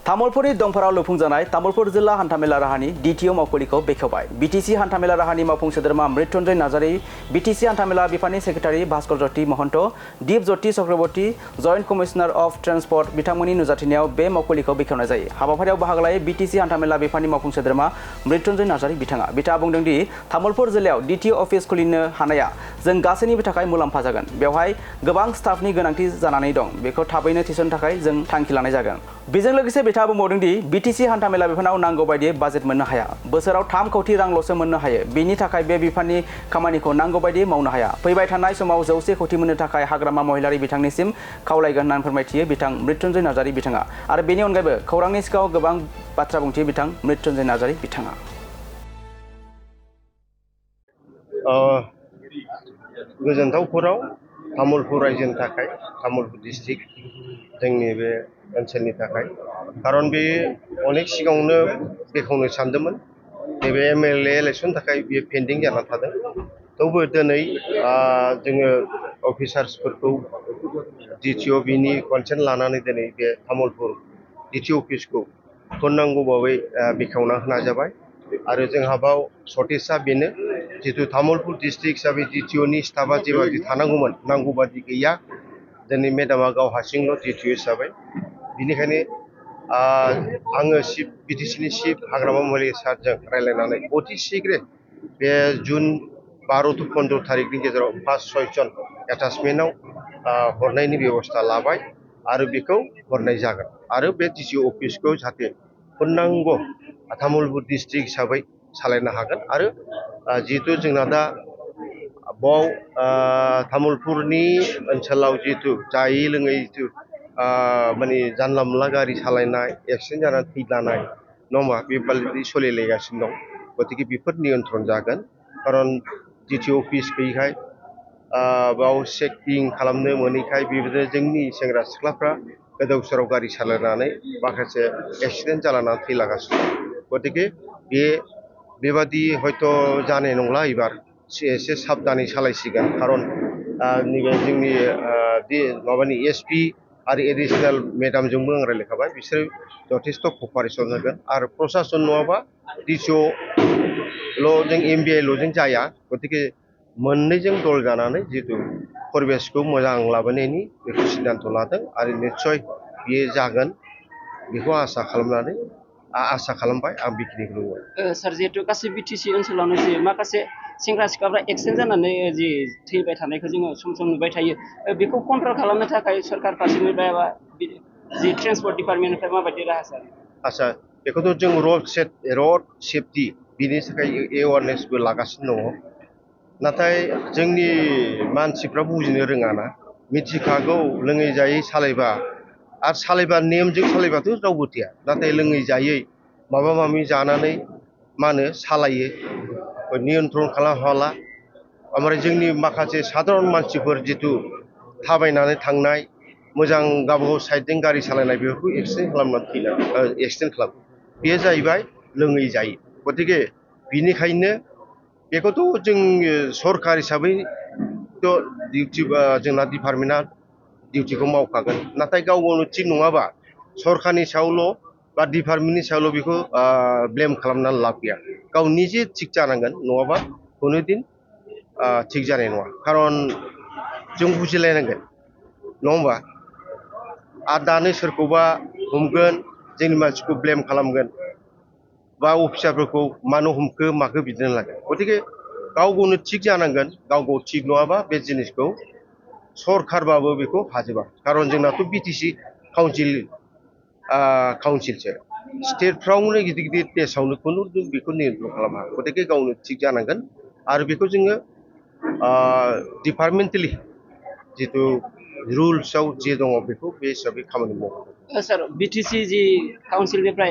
तामुलपुरनि दंफाराव लुफुंजानाय तामुलपुर जिल्ला हान्थामेला राहानि द्वितीय मावखुलिखौ बेखेवबाय। बीटीसी हान्थामेला राहानि मावफुं सोद्रोमा मृत्युंजय नार्जारी, बीटीसी हान्थामेला बिफाननि secretary Bhaskar Jyoti Mahanta, Dip Jyoti Chakraborty, joint commissioner of transport बिथांमोननि नुजाथिनायाव बे मावखुलिखौ बेखेवनाय जायो। हाबाफारियाव बाहागो लायै बीटीसी हान्थामेला बिफाननि मावफुं सोद्रोमा मृत्युंजय नार्जारी बिथाङा बुंदों दि तामुलपुर जिल्लायाव द्वितीय अफिस खुलिनो हानाया जों गासैनिबो थाखाय मुलाम्फा जागोन। बेवहाय गोबां स्टाफनि गोनांथि जानानै दं। बेखौ थाबैनो थिसननो थाखाय जों थांखि लानाय जागोन। बेजों लोगोसे बिथाङा बुंबावदों दि बीटीसी हान्थामेला बिफानाव नांगौ बायदि बाजेट मोननो हाया। बोसोराव 3 कौटि रांल'सो मोननो हायो। बेनि थाखाय बे बिफाननि खामानिखौ नांगौ बायदि मावनो हाया। फैबाय थानाय समाव 100 कौटि मोननो थाखाय हाग्रामा महिलारि बिथांनिसिम खावलायगोन होननानै फोरमायथियो बिथां मृत्युंजय नार्जारी बिथाङा। आरो बेनि अनगायैबो खौरांनि सिगाङाव गोबां बाथ्रा बुंथियो बिथां मृत्युंजय नार्जारी बिथाङा। गोजोनथावफोराव तामुलपुर रायजोनि थाखाय तामुलपुर डिस्ट्रिक्ट जोंनि बे ओनसोलनि थाखाय खारन बे अनेक सिगाङावनो बेखेवनो सानदोंमोन। नैबे एमएलए इलेक्सननि थाखाय बेयो पेन्डिं जाना थादों। थेवबो दिनै जोङो अफिसार्सफोरखौ डिटिअ बिनि कनसेन्ट लानानै दिनै बे तामुलपुर डिटिअ अफिसखौ नांगौ बाबै बेखेवना होनाय जाबाय। आरो जोंहा बाव सर्टेजआ बेनो जितु तामुलपुर डिस्ट्रिक्ट हिसाबै डिटिअनि स्टाफा जेबादि थानांगौमोन नांगौ बादि गैया। दिनै मेडामा गाव हारसिंल' डिटिअ हिसाबै बिनिखायनो आङो बीटीसीनि चिफ हाग्रामा महिलारि सारजों रायज्लायनानै अति शीघ्र बे जुन 12 to 15 तारिखनि गेजेराव 5-6 जन एटाचमेन्टआव हरनायनि बेबस्था लाबाय आरो बेखौ हरनाय जागोन। आरो बे डिटिअ अफिसखौ जाहाथे पूर्णांग तामुलपुर डिस्ट्रिक्ट हिसाबै सालायनो हागोन। आरो जिहेतु जोंना दा बाव तामुलपुरनि ओनसोलाव जिहेतु जायै लोङै जितु माने जानला मोनला गारि सालायनाय एक्सिडेन्ट जानानै थैलानाय नङा होमबा बेबायदि सोलिलायगासिनो दं। गतिके बेफोर नियन्त्रण जागोन। खारन डिटिअ अफिस गैयैखाय बाव चेकिं खालामनो मोनैखाय बेबायदिनो जोंनि सेंग्रा सिख्लाफ्रा गोदाव सोराव गारि सालायनानै माखासे एक्सिडेन्ट जालानानै थैलागासिनो दं। गतिके बेबादि हयथ' जानाय नंला एबार एसे साबधानै सालायसिगोन। खारन नैबे जोंनि माबानि एसपि आरो एडिसनेल मेडामजोंबो आं रायज्लायखाबाय। बिसोर जथेस्थ' कपारेसन होगोन। आरो प्रसासन नङाबा डिटिअ जों एमबिआइल'जों जाया। गतिके मोननैजों दल जानानै जितु परिबेसखौ मोजां लाबोनायनि बेखौ सिद्धान्त लादों। आरो निस्सय बेयो जागोन बेखौ आसा खालामबाय। आं बेखिनिखौ बुंबाय। सार जिहेतु गासै बीटीसी ओनसोलावनो जि माखासे सेंग्रा सिख्लाफ्रा एक्सिडेन्ट जानानै जि थैबाय थानायखौ जोङो सम सम नुबाय थायो। बेखौ कन्ट्रल खालामनो थाखाय सरकार फारसेनिफ्राय बा जि ट्रेन्सपर्ट डिपार्टमेन्टनिफ्राय माबायदि राहा सार? आच्छा बेखौथ' जों रड सेफटि बिनि थाखाय एवारनेसबो लागासिनो दङ। नाथाय जोंनि मानसिफ्रा बुजिनो रोङाना। मिथिखागौ लोङै जायै सालायबा आरो सालायबा नेमजों सालायबाथ' रावबो थैया। नाथाय लोङै जायै माबा माबि जानानै मा होनो सालायो नियन्त्रण खालामनो हाला। ओमफ्राय जोंनि माखासे साधारन मानसिफोर जितु थाबायनानै थांनाय मोजां गावबागाव साइडजों गारि सालायनाय बेफोरखौ एक्सिडेन्ट खालामो। बेयो जाहैबाय लोङै जायै। गतिके बिनिखायनो बेखौथ' जों सरकार हिसाबैथ' डिउटि जोंना डिपार्टमेन्टआ डिउटिखौ मावखागोन। नाथाय गाव गावनो थिग नङाबा सरकारनि सायावल' बा डिपार्टमेन्टनि सायावल' बेखौ ब्लेम खालामनानै लाब गैया। गाव निजे थिग जानांगोन नङाबा खुनु दिन थिग जानाय नङा। खारन जों बुजिलायनांगोन नङा होमबा। आरो दानो सोरखौबा हमगोन जोंनि मानसिखौ ब्लेम खालामगोन बा अफिसारफोरखौ मानो हमखो माखो बिदिनो लागोन। गतिके गाव गावनो थिग जानांगोन। गाव गाव थिग नङाबा बे जिनिसखौ सरकारबाबो बेखौ हाजोबा। खारन जोंनाथ' बीटीसी काउन्सिलसो स्टेटफ्रावनो गिदिर गिदिर देशआवनो खुनु बेखौ नियन्त्रण खालामा। गतिके गावनो थिग जानांगोन। आरो बेखौ जोङो डिपार्टमेन्टेलि जितु रुल्सआव जे दङ बेखौ बे हिसाबै खामानि मावनांगौ। सार बीटीसी जि काउन्सिलनिफ्राय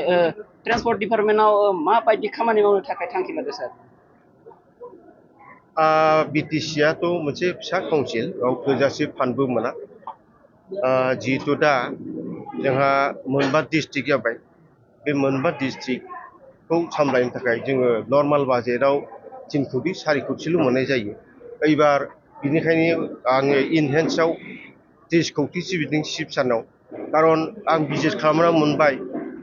ट्रेन्सपर्ट डिपार्टमेन्टआव माबायदि खामानि मावनो थाखाय थांखि लादों सार? बीटीसीआथ' मोनसे फिसा काउन्सिल बेयाव थोजासे फान्डबो मोना। जिहेतु दा जोंहा मोनबा डिस्ट्रिक्ट जाबाय। बे मोनबा डिस्ट्रिक्टखौ सामलायनो थाखाय जोङो नर्माल बाजेटआव 3 कौटि 4 कौटिल' मोननाय जायो। एबार बिनिखायनो आङो इनहेन्सआव 30 कौटिसो बिदों चिफ सारनाव। खारन आं भिजिट खालामना मोनबाय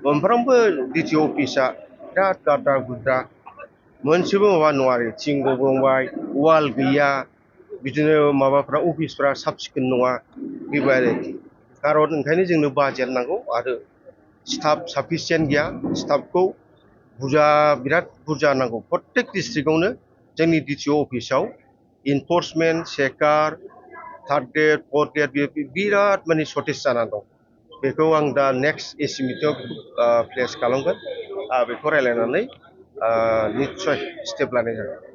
मोनफ्रोमबो डिटिअ अफिसा बिराद गाद्रा गुद्रा मोनसेबो माबा नङा आरो थिं गब्लंबाय वाल गैया बिदिनो माबाफ्रा अफिसफ्रा साब सिखोन नङा बेबायदि खारन ओंखायनो जोंनो बाजेट नांगौ आरो स्टाफ साफिसियेन्ट गैया स्टाफखौ बिराद बुरजा नांगौ प्रत्येक डिस्ट्रिक्टआवनो जोंनि डिटिअ अफिसाव इनफर्समेन्ट चेकार थार्ड ग्रेड फर्थ ग्रेड बिराद माने सर्टेज जानानै दं बेखौ आं दा नेक्स्ट एसि मिटिंआव प्लेस खालामगोन बेखौ रायज्लायनानै निस्सय स्टेप लानाय जागोन